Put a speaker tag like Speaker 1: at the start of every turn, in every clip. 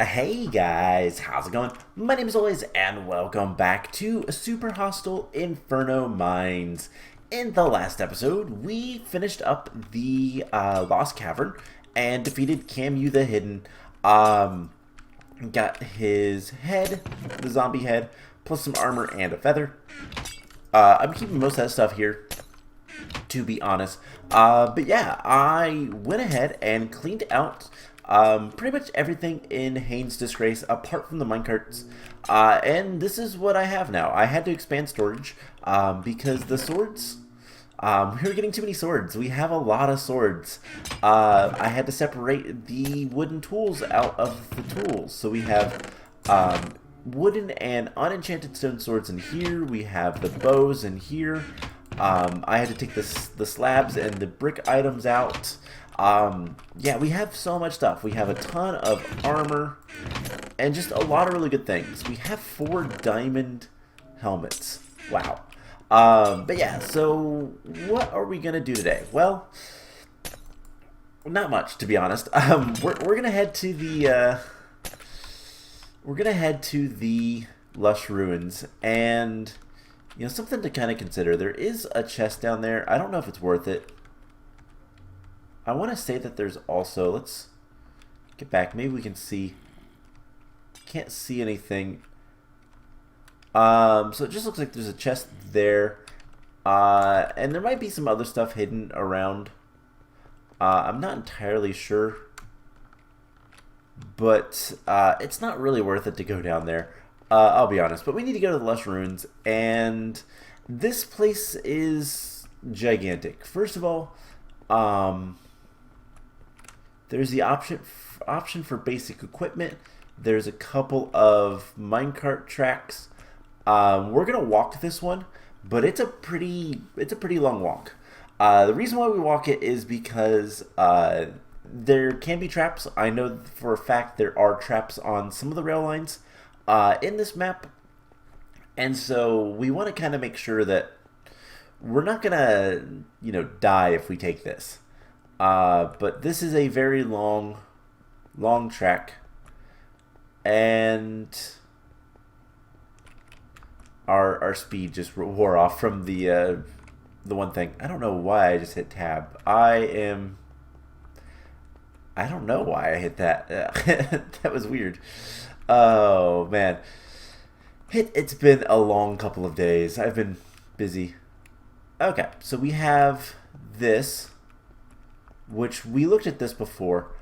Speaker 1: Hey guys, how's it going? My name is always, and welcome back to Super Hostile Inferno Mines. In the last episode, we finished up the Lost Cavern and defeated Camu the Hidden. Got his head, the zombie head, plus some armor and a feather. I'm keeping most of that stuff here, to be honest. But yeah, I went ahead and cleaned out pretty much everything in Haynes' Disgrace apart from the minecarts. And this is what I have now. I had to expand storage because the swords, we were getting too many swords. We have a lot of swords. I had to separate the wooden tools out of the tools. So we have wooden and unenchanted stone swords in here. We have the bows in here. I had to take the slabs and the brick items out. Yeah, we have so much stuff. We have a ton of armor and just a lot of really good things. We have 4 diamond helmets. Wow. But yeah, so what are we going to do today? Well, not much, to be honest. We're going to head to the Lush Ruins, and you know, something to kind of consider. There is a chest down there. I don't know if it's worth it. I want to say that there's also, let's get back. Maybe we can see. Can't see anything. So it just looks like there's a chest there. And there might be some other stuff hidden around. I'm not entirely sure. But it's not really worth it to go down there. I'll be honest. But we need to go to the Lush Ruins. And this place is gigantic. First of all, there's the option for basic equipment. There's a couple of minecart tracks. We're gonna walk this one, but it's a pretty long walk. The reason why we walk it is because there can be traps. I know for a fact there are traps on some of the rail lines in this map, and so we want to kind of make sure that we're not gonna, you know, die if we take this. But this is a very long track, and our speed just wore off from the one thing. I don't know why I just hit tab. I don't know why I hit that. That was weird. Oh man, it's been a long couple of days. I've been busy. Okay, so we have this, which we looked at this before.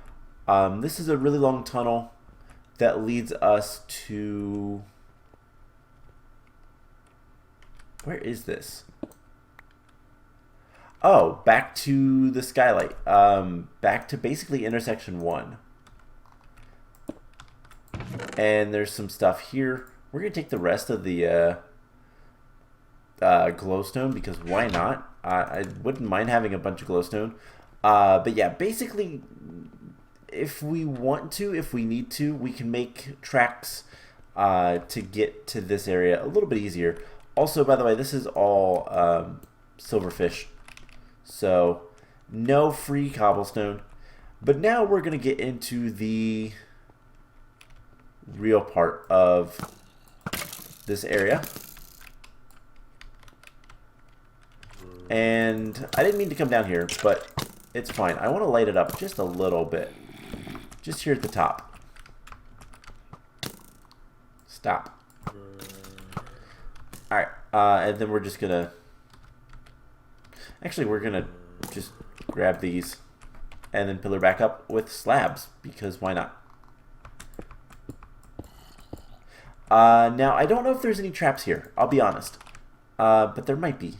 Speaker 1: This is a really long tunnel that leads us to... Where is this? Oh, back to the skylight. Back to basically intersection 1. And there's some stuff here. We're going to take the rest of the glowstone, because why not? I wouldn't mind having a bunch of glowstone. But yeah, basically, if we want to, if we need to, we can make tracks to get to this area a little bit easier. Also, by the way, this is all silverfish, so no free cobblestone. But now we're going to get into the real part of this area. And I didn't mean to come down here, but it's fine. I want to light it up just a little bit. Just here at the top. Stop. Alright, and then we're just gonna... Actually, we're gonna just grab these and then pillar back up with slabs, because why not? Now, I don't know if there's any traps here, I'll be honest. But there might be.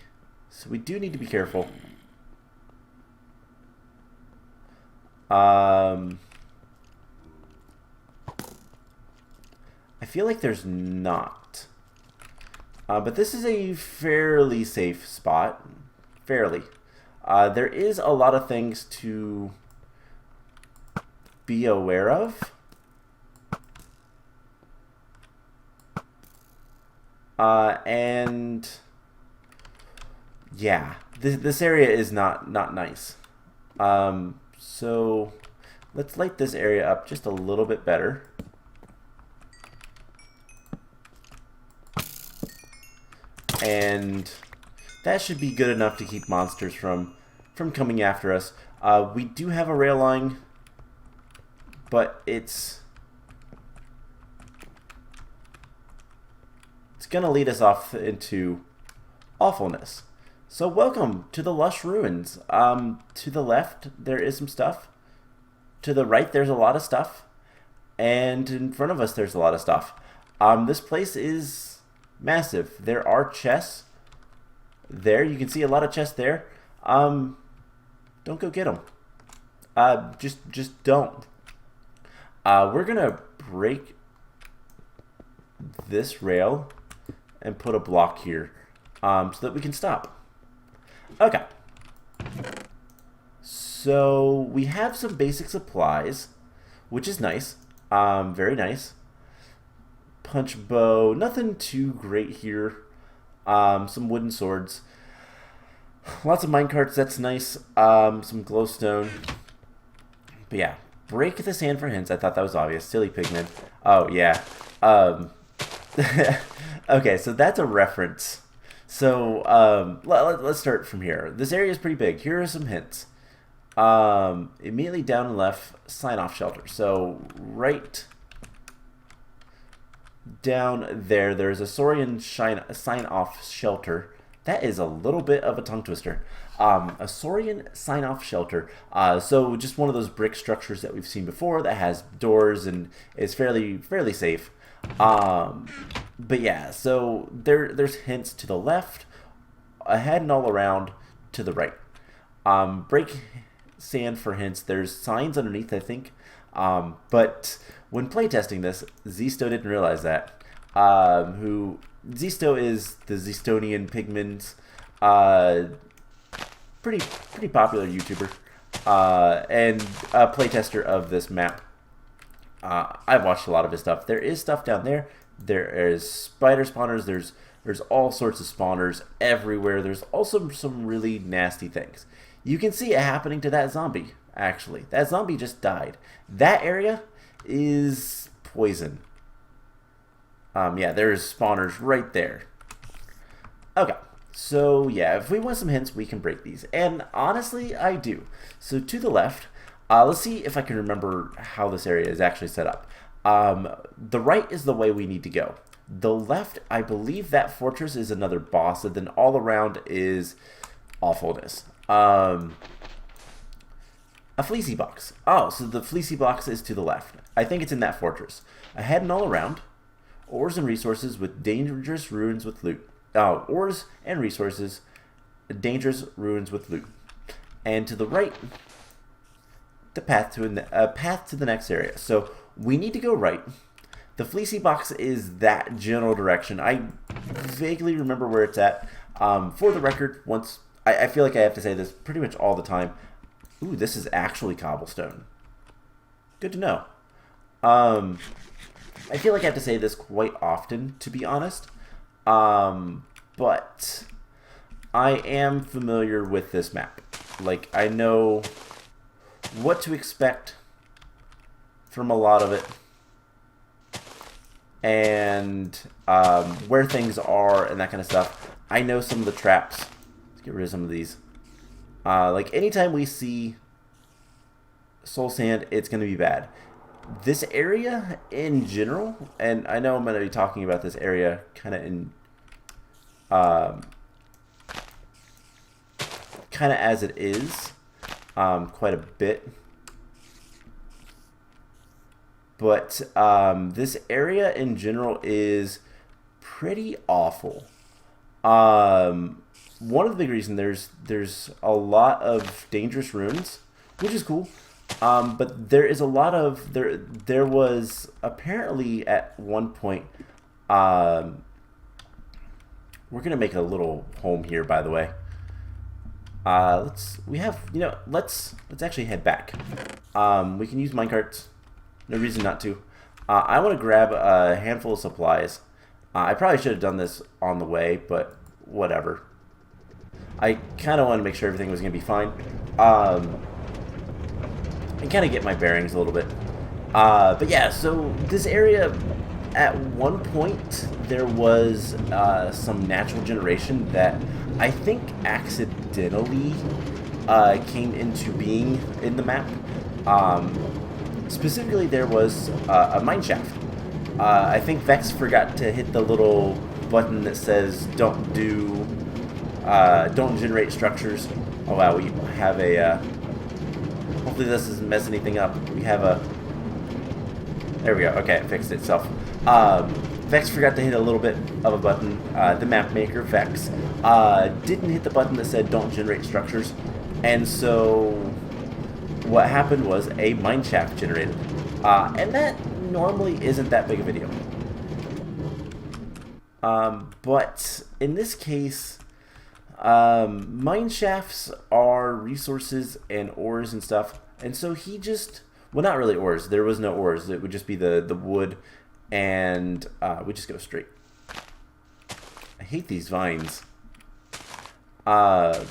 Speaker 1: So we do need to be careful. I feel like there's not. But this is a fairly safe spot. Fairly. There is a lot of things to be aware of. And yeah, this area is not nice. So let's light this area up just a little bit better. and that should be good enough to keep monsters from coming after us. We do have a rail line, but it's gonna lead us off into awfulness. So welcome to the Lush Ruins. To the left there is some stuff. To the right there's a lot of stuff. And in front of us there's a lot of stuff. This place is massive. There are chests there. You can see a lot of chests there. Don't go get them. Just don't. We're gonna break this rail and put a block here, so that we can stop. Okay. So we have some basic supplies, which is nice. Very nice. Punch bow, nothing too great here. Some wooden swords. Lots of minecarts, that's nice. Some glowstone. But yeah, break the sand for hints. I thought that was obvious. Silly pigmen. Oh, yeah. Okay, so that's a reference. So, let's start from here. This area is pretty big. Here are some hints. Immediately down and left, sign-off shelter. So, right down there, there's a Saurian sign-off shelter. That is a little bit of a tongue twister. A Saurian sign-off shelter. So just one of those brick structures that we've seen before that has doors and is fairly safe. But yeah, so there's hints to the left, ahead and all around to the right. Break sand for hints. There's signs underneath, I think. But when playtesting this, Zisto didn't realize that. Zisto is the Zistonian Pigments, pretty popular YouTuber, and a playtester of this map. I've watched a lot of his stuff. There is stuff down there. There is spider spawners. There's all sorts of spawners everywhere. There's also some really nasty things. You can see it happening to that zombie, actually. That zombie just died. That area is poison. Yeah, there's spawners right there. Okay, so yeah, if we want some hints, we can break these. And honestly, I do. So to the left, let's see if I can remember how this area is actually set up. The right is the way we need to go. The left, I believe that fortress is another boss, and then all around is awfulness. A fleecy box. Oh, so the fleecy box is to the left. I think it's in that fortress. Ahead and all around, ores and resources with dangerous ruins with loot. Ores and resources, dangerous ruins with loot. And to the right, the path to the next area. So we need to go right. The fleecy box is that general direction. I vaguely remember where it's at. For the record, I feel like I have to say this pretty much all the time. Ooh, this is actually cobblestone. Good to know. I feel like I have to say this quite often, to be honest. But I am familiar with this map. Like, I know what to expect from a lot of it. And where things are and that kind of stuff. I know some of the traps. Let's get rid of some of these. Like, anytime we see soul sand, it's going to be bad. This area in general, and I know I'm going to be talking about this area kind of in kind of as it is, quite a bit. But this area in general is pretty awful. One of the big reasons there's a lot of dangerous ruins, which is cool. But there is a lot of there was apparently at one point. We're gonna make a little home here, by the way. Let's actually head back. We can use minecarts. No reason not to. I want to grab a handful of supplies. I probably should have done this on the way, but whatever. I kind of want to make sure everything was going to be fine. And kind of get my bearings a little bit. But yeah, so this area at one point there was some natural generation that I think accidentally came into being in the map. Specifically, there was a mine shaft. I think Vex forgot to hit the little button that says don't generate structures. Oh wow, we have a, hopefully this doesn't mess anything up. We have a, there we go, okay, it fixed itself. Vex forgot to hit a little bit of a button. The map maker, Vex, didn't hit the button that said don't generate structures. And so what happened was a mine shaft generated. And that normally isn't that big of a deal. But in this case, mine shafts are resources and ores and stuff. And so he just, well, not really ores. There was no ores. It would just be the wood, and we just go straight. I hate these vines. It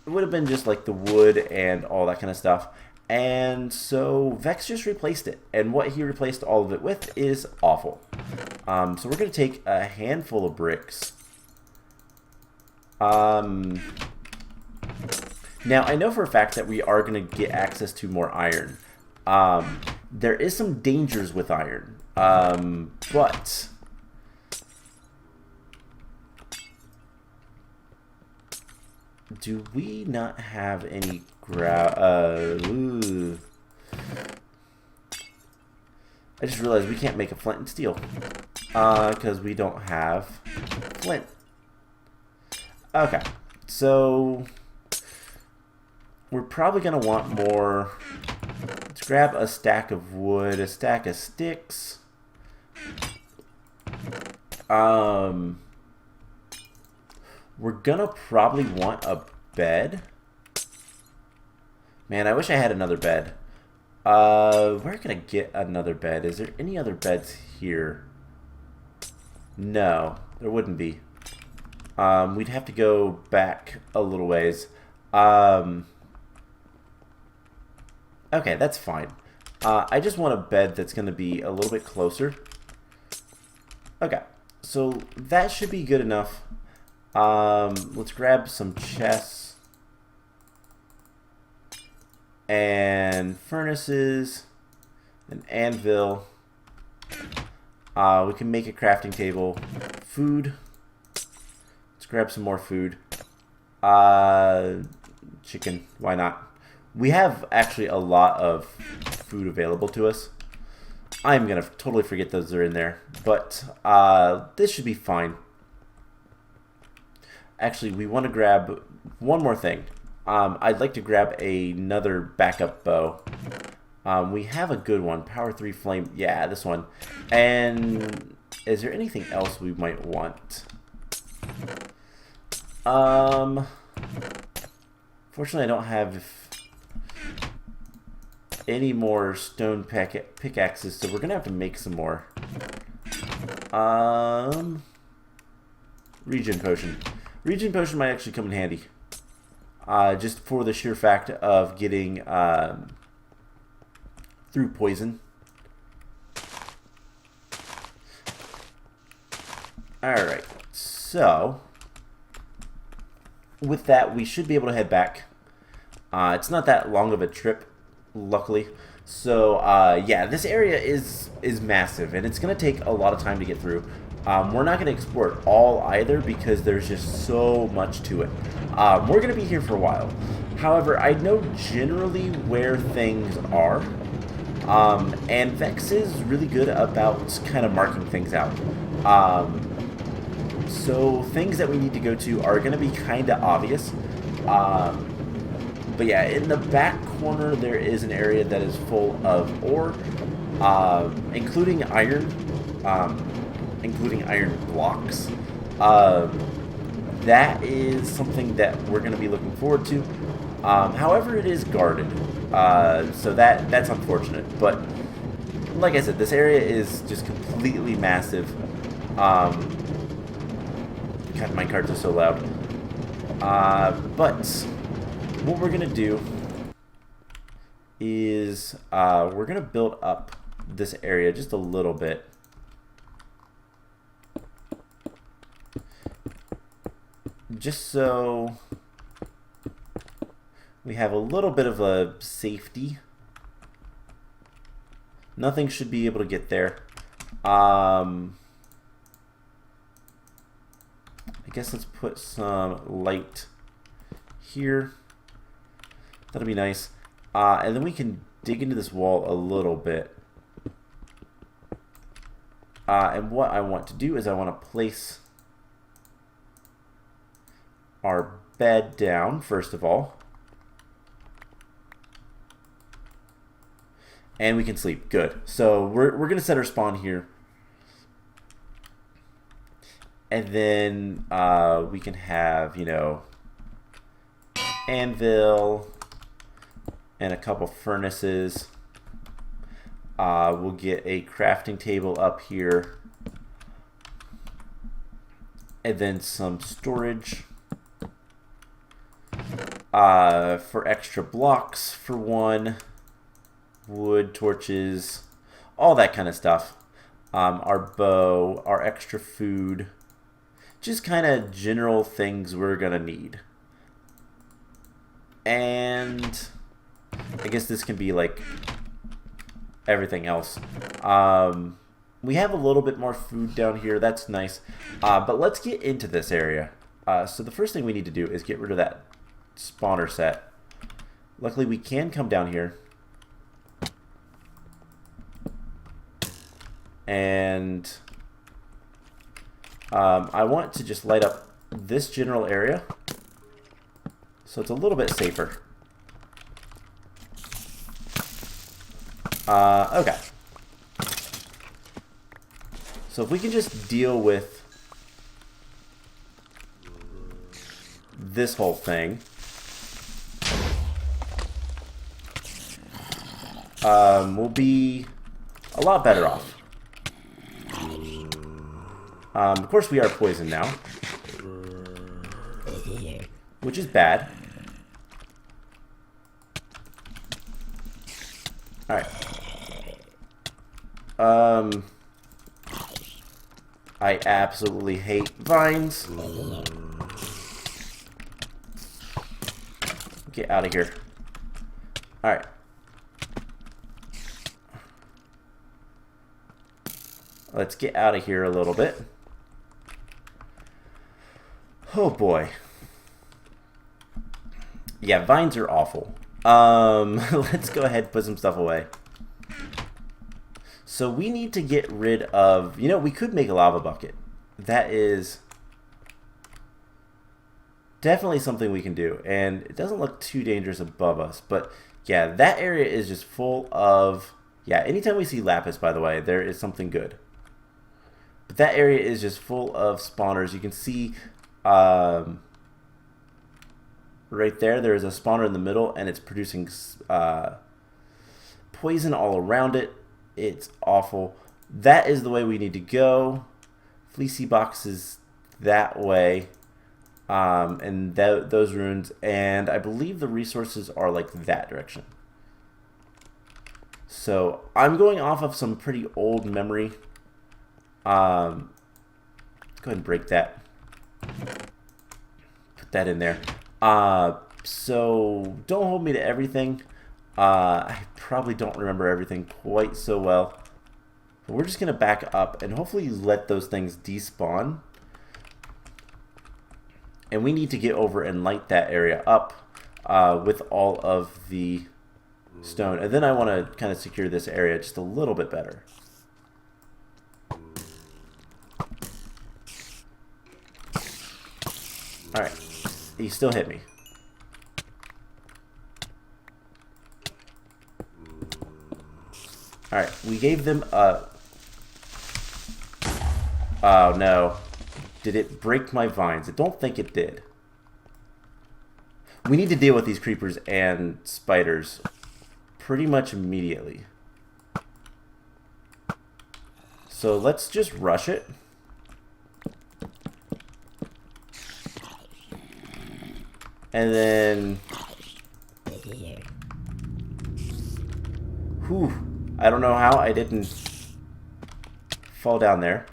Speaker 1: would have been just like the wood and all that kind of stuff. And so Vex just replaced it. And what he replaced all of it with is awful. So we're going to take a handful of bricks. Now, I know for a fact that we are going to get access to more iron. There is some dangers with iron. But do we not have any I just realized we can't make a flint and steel because we don't have flint. Okay, so we're probably gonna want more. Let's grab a stack of wood, a stack of sticks. We're gonna probably want a bed. Man, I wish I had another bed. Where can I get another bed? Is there any other beds here? No, there wouldn't be. We'd have to go back a little ways. Okay, that's fine. I just want a bed that's going to be a little bit closer. Okay, so that should be good enough. Let's grab some chests. And furnaces, an anvil. We can make a crafting table. Food. Let's grab some more food. Chicken. Why not? We have actually a lot of food available to us. I'm gonna totally forget those are in there, but this should be fine. Actually, we want to grab one more thing. I'd like to grab another backup bow. We have a good one. Power 3 flame. Yeah, this one. And is there anything else we might want? Fortunately, I don't have any more stone pickaxes, so we're going to have to make some more. Regen potion. Regen potion might actually come in handy. Just for the sheer fact of getting through poison. Alright, so with that, we should be able to head back. It's not that long of a trip, luckily. So, yeah, this area is massive, and it's going to take a lot of time to get through. We're not going to explore it all either because there's just so much to it. We're going to be here for a while. However, I know generally where things are. And Vex is really good about kind of marking things out. So things that we need to go to are going to be kind of obvious. But yeah, in the back corner there is an area that is full of ore, including iron blocks. That is something that we're going to be looking forward to. However, it is guarded, so that's unfortunate. But like I said, this area is just completely massive. God, my cards are so loud. But what we're going to do is we're going to build up this area just a little bit. just so we have a little bit of a safety. Nothing should be able to get there. I guess let's put some light here. That'll be nice. And then we can dig into this wall a little bit. And what I want to do is I want to place our bed down, first of all. And we can sleep. Good. So we're going to set our spawn here. And then we can have, you know, anvil and a couple furnaces. We'll get a crafting table up here. And then some storage for extra blocks for one. Wood, torches, all that kind of stuff. Our bow, our extra food. Just kind of general things we're going to need. And I guess this can be like everything else. We have a little bit more food down here. That's nice. But let's get into this area. So the first thing we need to do is get rid of that spawner set. Luckily, we can come down here. And I want to just light up this general area so it's a little bit safer. Okay. So if we can just deal with this whole thing, we'll be a lot better off. Of course, we are poisoned now, which is bad. Alright. I absolutely hate vines. Get out of here. Alright. Let's get out of here a little bit. Oh boy. Yeah, vines are awful. Let's go ahead and put some stuff away. So we need to get rid of, you know, we could make a lava bucket. That is definitely something we can do. And it doesn't look too dangerous above us. But yeah, that area is just full of, yeah, anytime we see lapis, by the way, there is something good. But that area is just full of spawners. You can see right there is a spawner in the middle, and it's producing poison all around it. It's awful. That is the way we need to go. Fleecy boxes that way, and those ruins, and I believe the resources are like that direction. So I'm going off of some pretty old memory. Let's go ahead and break that. Put that in there. So don't hold me to everything. I probably don't remember everything quite so well. But we're just going to back up and hopefully let those things despawn. And we need to get over and light that area up with all of the stone. And then I want to kind of secure this area just a little bit better. Alright. He still hit me. Alright, we gave them a... Oh, no. Did it break my vines? I don't think it did. We need to deal with these creepers and spiders pretty much immediately. So let's just rush it. And then... Whew. I don't know how I didn't fall down there.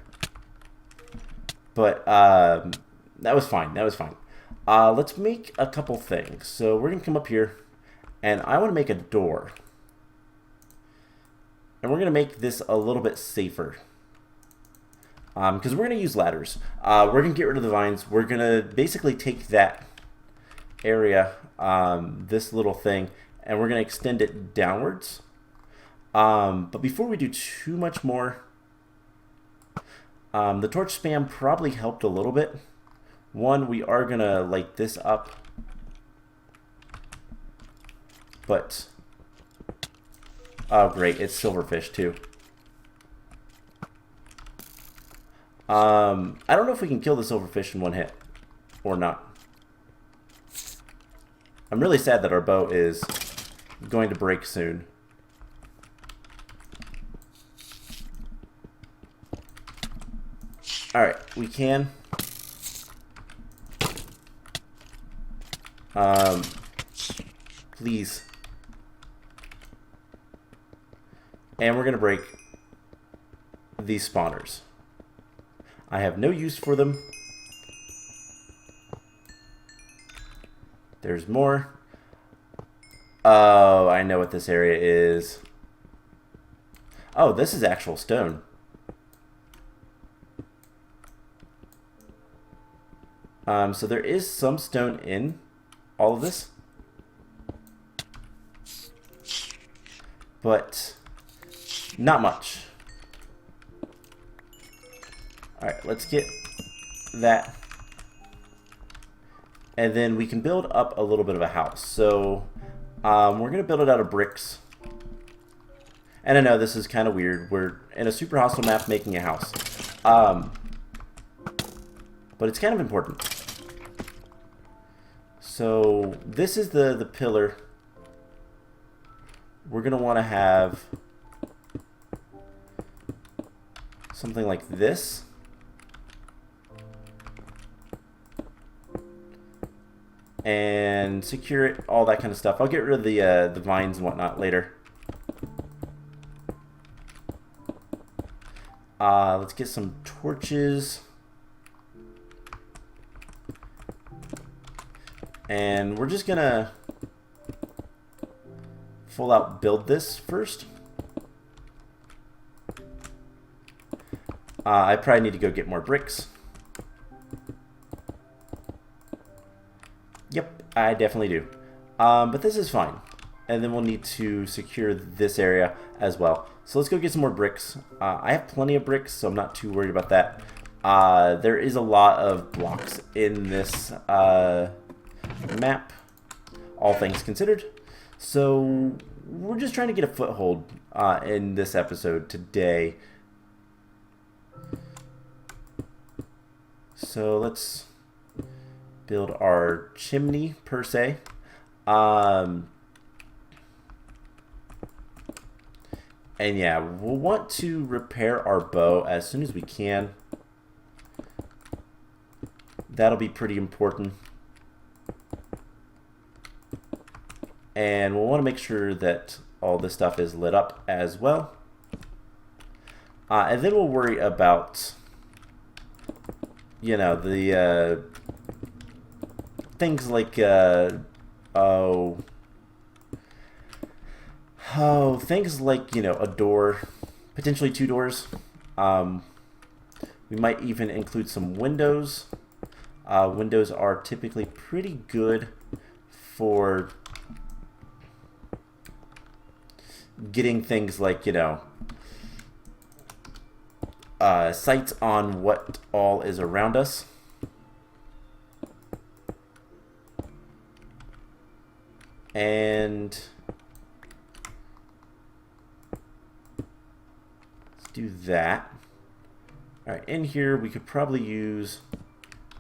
Speaker 1: But that was fine. That was fine. Let's make a couple things. So we're going to come up here, and I want to make a door. And we're going to make this a little bit safer. Because we're going to use ladders. We're going to get rid of the vines. We're going to basically take that area, this little thing, and we're going to extend it downwards. But before we do too much more, the torch spam probably helped a little bit. One, we are going to light this up. But, oh great, it's silverfish too. I don't know if we can kill the silverfish in one hit or not. I'm really sad that our bow is going to break soon. Alright, we can. Please. And we're going to break these spawners. I have no use for them. There's more. Oh, I know what this area is. Oh, this is actual stone. So there is some stone in all of this. But not much. Alright, let's get that. And then we can build up a little bit of a house. So we're going to build it out of bricks. And I know this is kind of weird. We're in a super hostile map making a house. But it's kind of important. So this is the pillar. We're going to want to have something like this. And secure it, all that kind of stuff. I'll get rid of the vines and whatnot later. Let's get some torches. And we're just gonna full out build this first. I probably need to go get more bricks. Yep, I definitely do. But this is fine. And then we'll need to secure this area as well. So let's go get some more bricks. I have plenty of bricks, so I'm not too worried about that. There is a lot of blocks in this map, all things considered. So we're just trying to get a foothold in this episode today. So let's build our chimney per se. And yeah, we'll want to repair our bow as soon as we can. That'll be pretty important. And we'll want to make sure that all this stuff is lit up as well. And then we'll worry about, you know, the things like, things like, you know, a door, potentially 2 doors. We might even include some windows. Windows are typically pretty good for getting things like, you know, sights on what all is around us. And let's do that. All right, in here we could probably use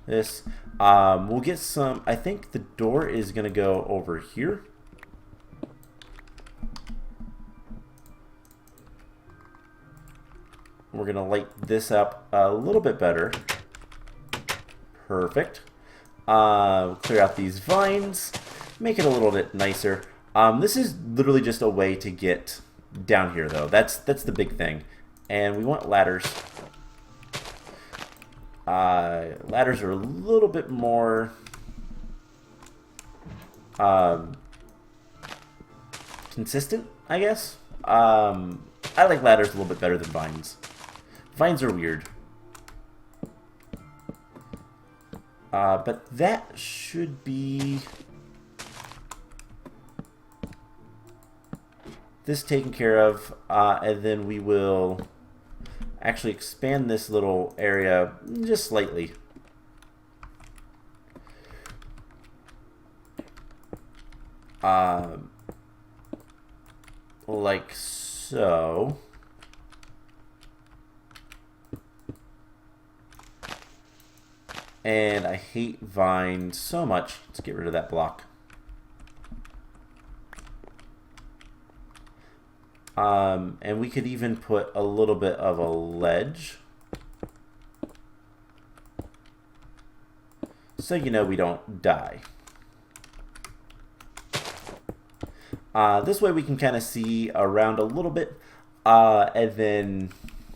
Speaker 1: this. We'll get some, I think the door is going to go over here. We're going to light this up a little bit better. Perfect. Clear out these vines. Make it a little bit nicer. This is literally just a way to get down here, though. That's the big thing. And we want ladders. Ladders are a little bit more consistent, I guess. I like ladders a little bit better than vines. Vines are weird. But that should be this taken care of, and then we will actually expand this little area just slightly. Like so. And I hate vines so much. Let's get rid of that block. And we could even put a little bit of a ledge. So you know we don't die. This way we can kind of see around a little bit, and then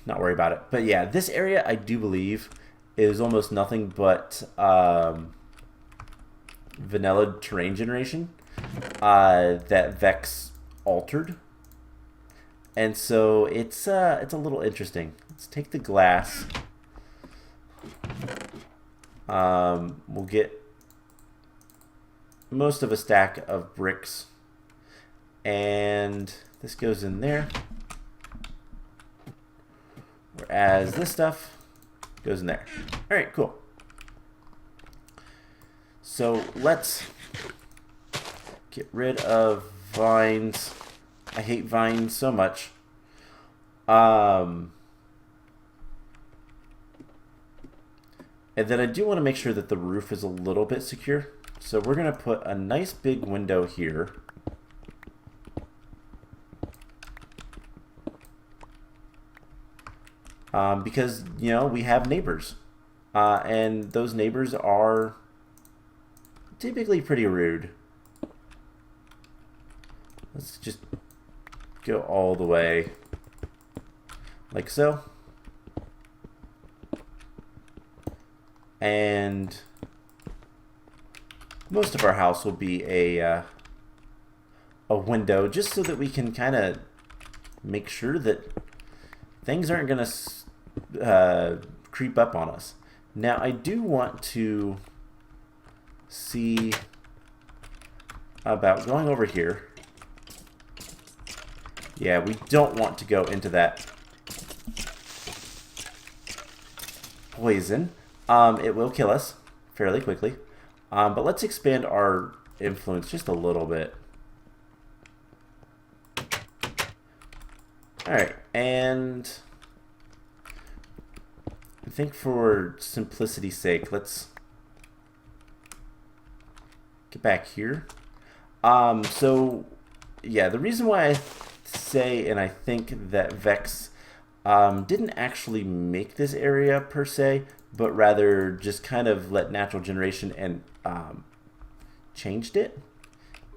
Speaker 1: not worry about it. But yeah, this area I do believe is almost nothing but vanilla terrain generation that Vex altered. And so it's a little interesting. Let's take the glass. We'll get most of a stack of bricks. And this goes in there. Whereas this stuff goes in there. Alright, cool. So let's get rid of vines. I hate vines so much. And then I do want to make sure that the roof is a little bit secure. So we're going to put a nice big window here. Because, you know, we have neighbors. And those neighbors are typically pretty rude. Let's just go all the way like so. And most of our house will be a window, just so that we can kind of make sure that things aren't going to creep up on us. Now, I do want to see about going over here. Yeah, we don't want to go into that poison. It will kill us fairly quickly. But let's expand our influence just a little bit. Alright, and I think for simplicity's sake, let's get back here. So, yeah, the reason why I say and I think that Vex didn't actually make this area per se, but rather just kind of let natural generation and changed it,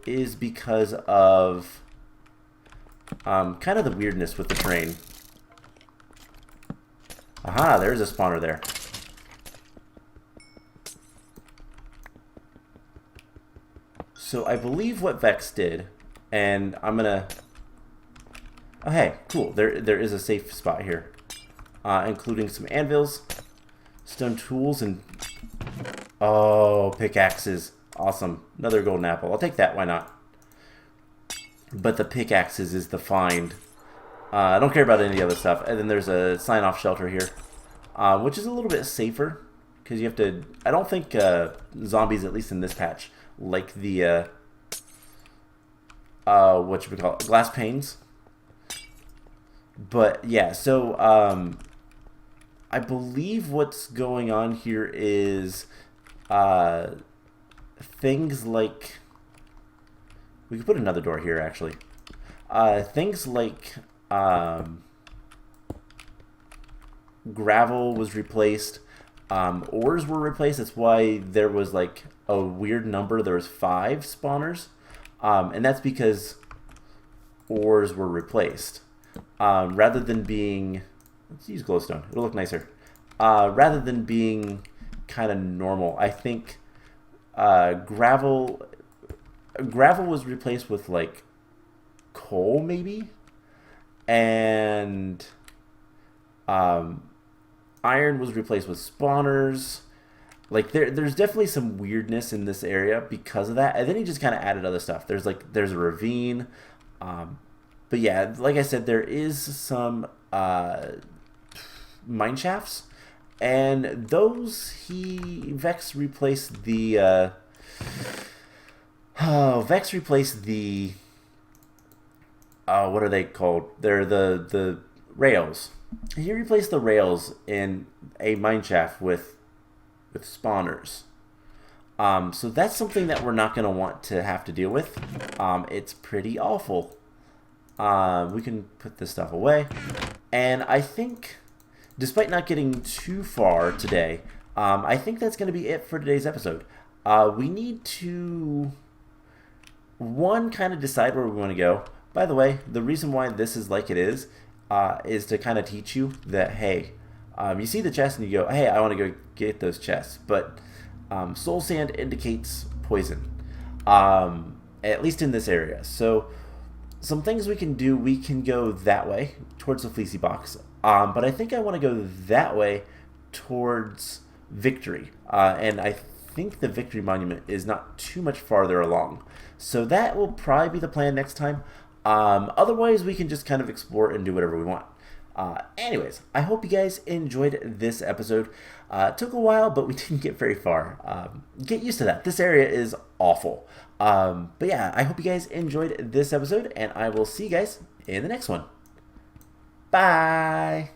Speaker 1: is because of kind of the weirdness with the terrain. Aha, there's a spawner there. So I believe what Vex did, and I'm gonna... Oh, hey, cool. There is a safe spot here, including some anvils, stone tools, and pickaxes. Awesome. Another golden apple. I'll take that. Why not? But the pickaxes is the find. I don't care about any of the other stuff. And then there's a sign-off shelter here, which is a little bit safer because you have to. I don't think zombies, at least in this patch, like the what should we call it? Glass panes. But yeah, so I believe what's going on here is things like, we could put another door here actually. Things like gravel was replaced, ores were replaced. That's why there was like a weird number. There was 5 spawners, and that's because ores were replaced. Rather than being, let's use glowstone, it'll look nicer. Rather than being kind of normal, I think gravel gravel was replaced with like coal maybe, and iron was replaced with spawners. Like there's definitely some weirdness in this area because of that. And then he just kind of added other stuff. There's a ravine, but yeah, like I said, there is some mine shafts, and those Vex replaced the what are they called? They're the rails. He replaced the rails in a mine shaft with spawners. So that's something that we're not going to want to have to deal with. It's pretty awful. We can put this stuff away. And I think, despite not getting too far today, I think that's going to be it for today's episode. We need to, one, kind of decide where we want to go. By the way, the reason why this is like it is to kind of teach you that, hey, you see the chest and you go, hey, I want to go get those chests. But soul sand indicates poison, at least in this area. So some things we can do, we can go that way towards the fleecy box. But I think I want to go that way towards victory. And I think the victory monument is not too much farther along. So that will probably be the plan next time. Otherwise, we can just kind of explore and do whatever we want. Anyways, I hope you guys enjoyed this episode. It took a while, but we didn't get very far. Get used to that. This area is awful. But yeah, I hope you guys enjoyed this episode, and I will see you guys in the next one. Bye!